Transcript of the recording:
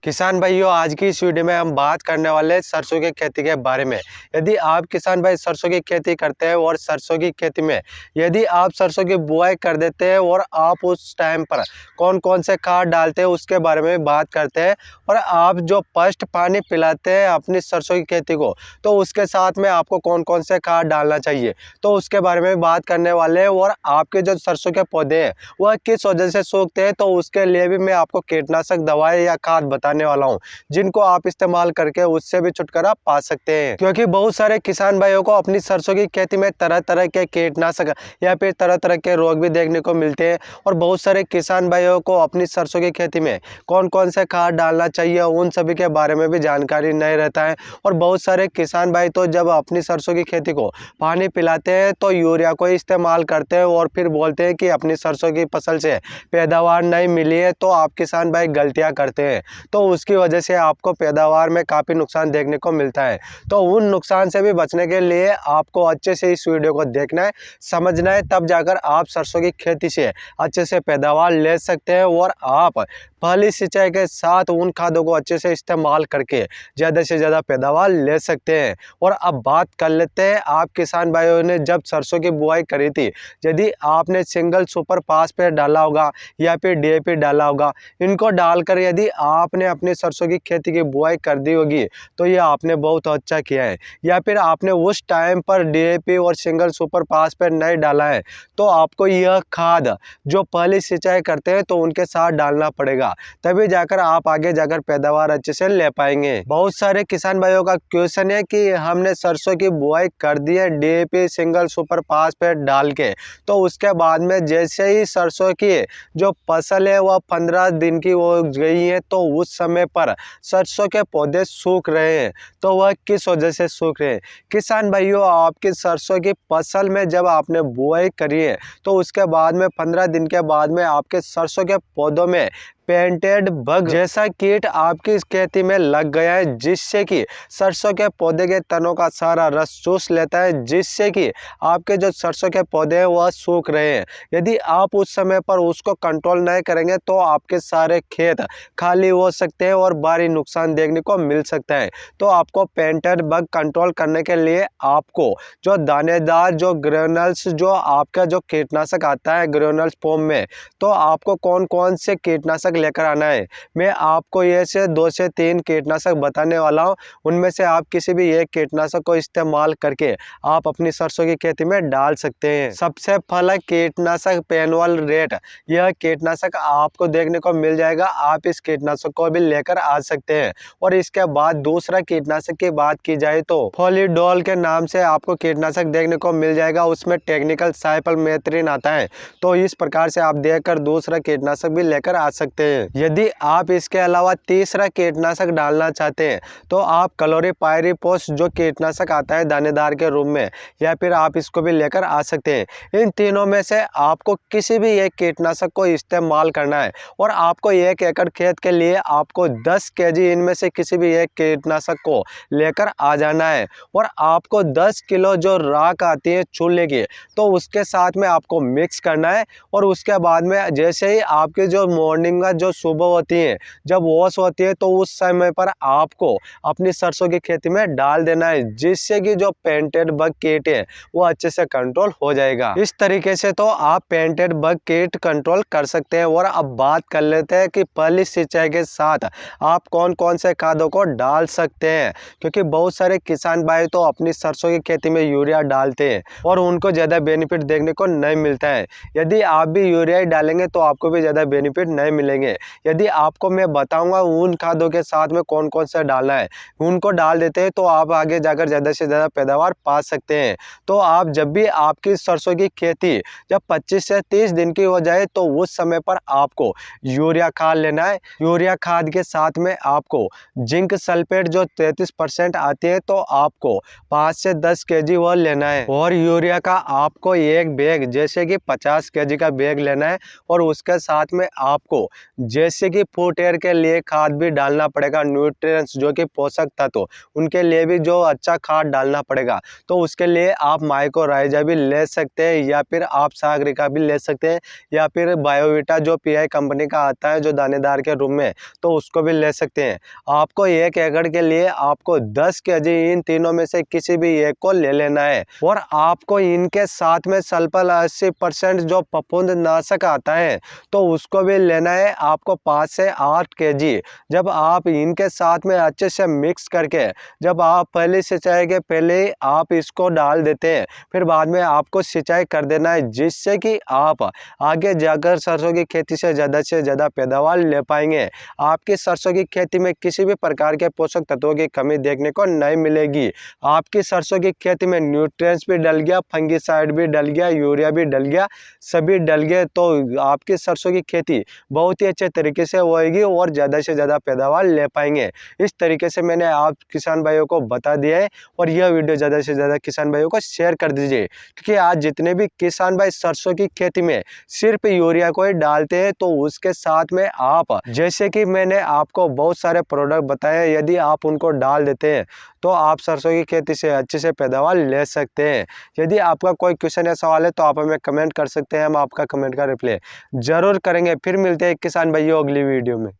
किसान भाइयों, आज की इस वीडियो में हम बात करने वाले हैं सरसों की खेती के बारे में। यदि आप किसान भाई सरसों की खेती करते हैं और सरसों की खेती में यदि आप सरसों की बुआई कर देते हैं और आप उस टाइम पर कौन कौन से खाद डालते हैं उसके बारे में बात करते हैं। और आप जो फर्स्ट पानी पिलाते हैं अपनी सरसों की खेती को, तो उसके साथ में आपको कौन कौन से खाद डालना चाहिए तो उसके बारे में बात करने वाले हैं। और आपके जो सरसों के पौधे हैं वह किस वजह से सूखते हैं तो उसके लिए भी मैं आपको कीटनाशक दवाई या खाद बताने वाला हूं, जिनको आप इस्तेमाल करके उससे भी छुटकारा पा सकते हैं। क्योंकि बहुत सारे किसान भाइयों को अपनी सरसों की खेती में तरह तरह के कीटनाशक या फिर तरह तरह के रोग भी देखने को मिलते हैं। और बहुत सारे किसान भाइयों को अपनी सरसों की खेती में कौन कौन से खाद डालना चाहिए उन सभी के बारे में भी जानकारी नहीं रहता है। और बहुत सारे किसान भाई तो जब अपनी सरसों की खेती को पानी पिलाते हैं तो यूरिया को इस्तेमाल करते हैं और फिर बोलते हैं कि अपनी सरसों की फसल से पैदावार नहीं मिली है। तो आप किसान भाई गलतियां करते हैं, तो उसकी वजह से आपको पैदावार में काफ़ी नुकसान देखने को मिलता है। तो उन नुकसान से भी बचने के लिए आपको अच्छे से इस वीडियो को देखना है, समझना है, तब जाकर आप सरसों की खेती से अच्छे से पैदावार ले सकते हैं। और आप पहली सिंचाई के साथ उन खादों को अच्छे से इस्तेमाल करके ज़्यादा से ज़्यादा पैदावार ले सकते हैं। और अब बात कर लेते हैं, आप किसान भाइयों ने जब सरसों की बुआई करी थी, यदि आपने सिंगल सुपर फास्फेट डाला होगा या फिर डीएपी डाला होगा, इनको डालकर यदि आपने अपनी सरसों की खेती की बुआई कर दी होगी तो ये आपने बहुत अच्छा किया है। या फिर आपने उस टाइम पर डीएपी और सिंगल सुपर फास्फेट नहीं डाला है तो आपको यह खाद जो पहली सिंचाई करते हैं तो उनके साथ डालना पड़ेगा, तभी जाकर आप आगे जाकर पैदावार अच्छे से ले पाएंगे। बहुत सारे किसान भाइयों का क्वेश्चन है कि हमने सरसों की बुआई कर दी है डीएपी सिंगल सुपर फास्फेट डाल के, तो उसके बाद में जैसे ही सरसों की जो फसल है वह 15 दिन की हो गई है तो उस समय पर सरसों के पौधे सूख रहे हैं। तो वह किस वजह से सूख रहे हैं? किसान भाइयों, आपकी सरसों की फसल में जब आपने बुआई करी है तो उसके बाद में 15 दिन के बाद में आपके सरसों के पौधों में पेंटेड बग जैसा कीट आपकी खेती में लग गया है, जिससे कि सरसों के पौधे के तनों का सारा रस चूस लेता है, जिससे कि आपके जो सरसों के पौधे हैं वह सूख रहे हैं। यदि आप उस समय पर उसको कंट्रोल नहीं करेंगे तो आपके सारे खेत खाली हो सकते हैं और भारी नुकसान देखने को मिल सकता है। तो आपको पेंटेड बग कंट्रोल करने के लिए आपको जो दानेदार जो ग्रेनुल्स जो आपका जो कीटनाशक आता है ग्रेनुल्स फॉर्म में, तो आपको कौन कौन से कीटनाशक लेकर आना है। मैं आपको ये से 2 से 3 कीटनाशक बताने वाला हूं, उनमें से आप किसी भी एक कीटनाशक को इस्तेमाल करके आप अपनी सरसों की खेती में डाल सकते हैं। सबसे पहला कीटनाशक पेनोल रेट, यह कीटनाशक आपको देखने को मिल जाएगा, आप इस कीटनाशक को भी लेकर आ सकते हैं। और इसके बाद दूसरा कीटनाशक की बात की जाए तो फॉलीडोल के नाम से आपको कीटनाशक देखने को मिल जाएगा, उसमें टेक्निकल साइपरमेथ्रिन आता है। तो इस प्रकार से आप देखकर दूसरा कीटनाशक भी लेकर आ सकते हैं। यदि आप इसके अलावा तीसरा कीटनाशक डालना चाहते हैं तो आप क्लोरीपाइरीफॉस जो कीटनाशक आता है दानेदार के रूप में, या फिर आप इसको भी लेकर आ सकते हैं। इन तीनों में से आपको किसी भी एक कीटनाशक को इस्तेमाल करना है। और आपको 1 एकड़ खेत के लिए आपको 10 केजी इनमें से किसी भी एक कीटनाशक को लेकर आ जाना है। और आपको 10 किलो जो राख आती है चूल्हे की, तो उसके साथ में आपको मिक्स करना है। और उसके बाद में जैसे ही आपकी जो मॉर्निंग का जो सुबह होती है, जब वॉश होती है, तो उस समय पर आपको अपनी सरसों की खेती में डाल देना है, जिससे कि जो पेंटेड बग कीट है वो अच्छे से कंट्रोल हो जाएगा। इस तरीके से तो आप पेंटेड बग कीट कंट्रोल कर सकते हैं। और अब बात कर लेते हैं कि पहली सिंचाई के साथ आप कौन कौन से खादों को डाल सकते हैं, क्योंकि बहुत सारे किसान भाई तो अपनी सरसों की खेती में यूरिया डालते हैं और उनको ज़्यादा बेनिफिट देखने को नहीं मिलता है। यदि आप भी यूरिया डालेंगे तो आपको भी ज़्यादा बेनिफिट नहीं मिलेंगे। यदि आपको मैं बताऊंगा उन खादों के साथ में कौन कौन सा डालना है, उनको डाल देते हैं तो आप आगे जाकर ज़्यादा से ज़्यादा पैदावार पा सकते हैं। तो आप जब भी आपकी सरसों की खेती जब 25 से 30 दिन की हो जाए तो उस समय पर आपको यूरिया खाद लेना है। यूरिया खाद के साथ में आपको जिंक सल्फेट जो 33% आती है, तो आपको 5 से 10 केजी वो लेना है। और यूरिया का आपको एक बैग जैसे कि 50 केजी का बैग लेना है। और उसके साथ में आपको जैसे कि फूड एयर के लिए खाद भी डालना पड़ेगा, न्यूट्रिएंट्स जो कि पोषक तत्व उनके लिए भी जो अच्छा खाद डालना पड़ेगा। तो उसके लिए आप माइक्रोराइजा भी ले सकते हैं या फिर आप सागरिका भी ले सकते हैं या फिर बायोविटा जो पीआई कंपनी का आता है जो दानेदार के रूप में, तो उसको भी ले सकते हैं। आपको 1 एकड़ के लिए आपको 10 केजी इन तीनों में से किसी भी एक को ले लेना है और आपको इनके साथ में सल्फर 80% जो फफूंदनाशक आता है तो उसको भी लेना है आपको 5 से 8 केजी। जब आप इनके साथ में अच्छे से मिक्स करके जब आप पहली सिंचाई के पहले आप इसको डाल देते हैं, फिर बाद में आपको सिंचाई कर देना है, जिससे कि आप आगे जाकर सरसों की खेती से ज़्यादा पैदावार ले पाएंगे। आपकी सरसों की खेती में किसी भी प्रकार के पोषक तत्वों की कमी देखने को नहीं मिलेगी। आपकी सरसों की खेती में न्यूट्रिएंट्स भी डल गया, फंगिसाइड भी डल गया, यूरिया भी डल गया, सभी डल गए, तो आपकी सरसों की खेती बहुत ही अच्छे तरीके से होएगी और ज़्यादा से ज़्यादा पैदावार ले पाएंगे। इस तरीके से मैंने आप किसान भाइयों को बता दिया है और यह वीडियो ज़्यादा से ज़्यादा किसान भाइयों को शेयर कर दीजिए, क्योंकि आज जितने भी किसान भाई सरसों की खेती में सिर्फ यूरिया को ही डालते हैं, तो उसके साथ में आप जैसे कि मैंने आपको बहुत सारे प्रोडक्ट बताए, यदि आप उनको डाल देते हैं तो आप सरसों की खेती से अच्छे से पैदावार ले सकते हैं। यदि आपका कोई क्वेश्चन या सवाल है तो आप हमें कमेंट कर सकते हैं, हम आपका कमेंट का रिप्लाई जरूर करेंगे। फिर मिलते हैं किसान भाइयों अगली वीडियो में।